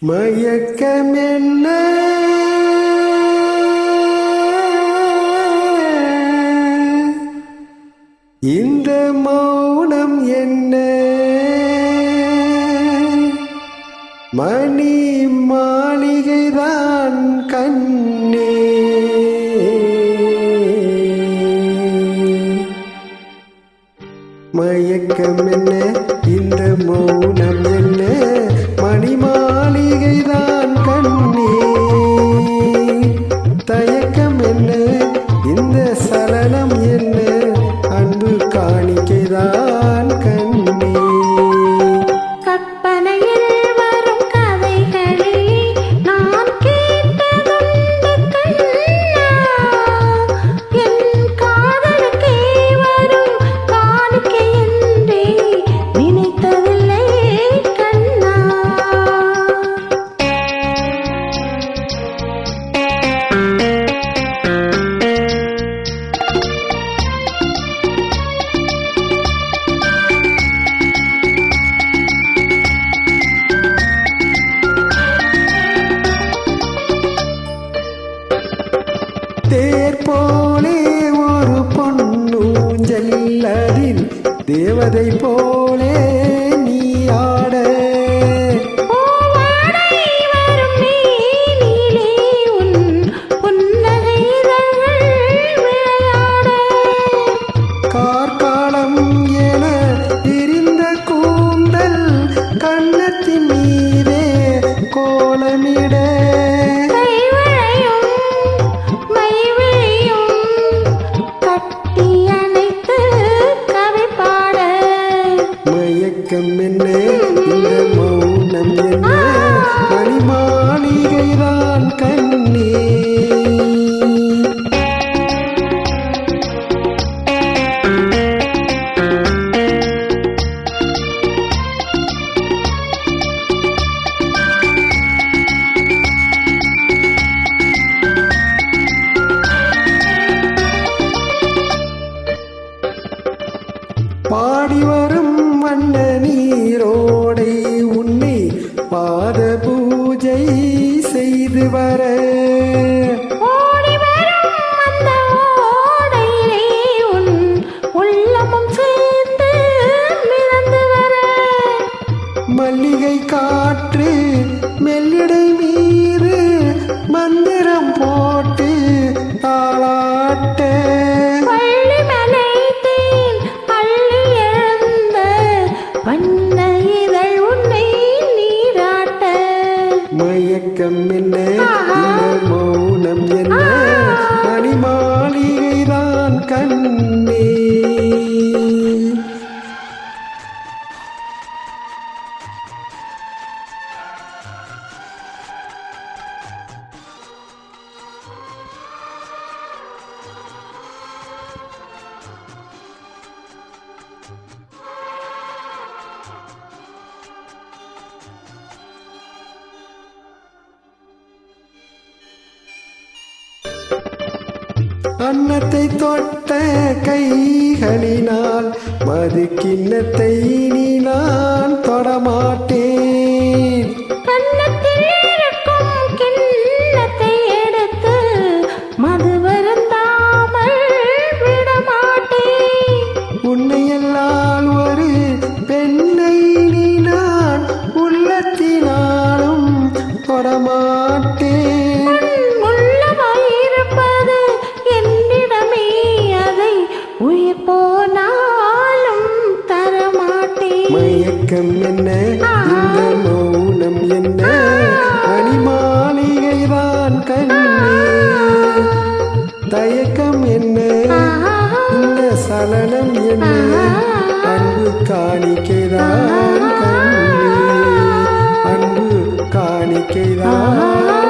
மயக்கம் என்ன இந்த மௌனம் என்ன மணி மாளிகைதான் கண்ணே மயக்கம் என்ன இந்த மௌனம் என்ன மணி மாளிகைதான் கண்ணே தயக்கம் என்ன இந்த சலனம் என்ன அன்பு காணிக்கைதான் கண்ணே தேர் போலே ஒரு பொன்னூஞ்சல் அதில் தேவதை போலே நீ ஆட கார்காலம் என விரிந்த கூந்தல் கண்ணத்தின் மீதே கோலமிட மயக்கம் என்ன இந்த மௌனம் என்ன மணி மாளிகைதான் கண்ணே பாடி வரும் வண்ண நீரோடை உன்னை பாத பூஜை செய்து வர மல்லிகை காற்று மெல்லிடை மீது மந்திரம் போட்டு தாளாட்ட மயக்கம் என்ன இந்த மௌனம் என்ன மணி மாளிகைதான் கண்ணே அன்னத்தை தொட்ட கைகளினால் மது கிண்ணத்தை நீ நான் தொடமாட்டேன் மது வருந்தாமல் விடமாட்டேன் உன்னையெல்லாம் ஒரு பெண்ணை நீ நான் உள்ளத்தினாலும் தொடமாட்டேன் மயக்கம் என்ன இந்த மௌனம் என்ன மணி மாளிகைதான் கண்ணே தயக்கம் என்ன இந்த சலனம் என்ன அன்பு காணிக்கைதான் கண்ணே அன்பு காணிக்கைதான்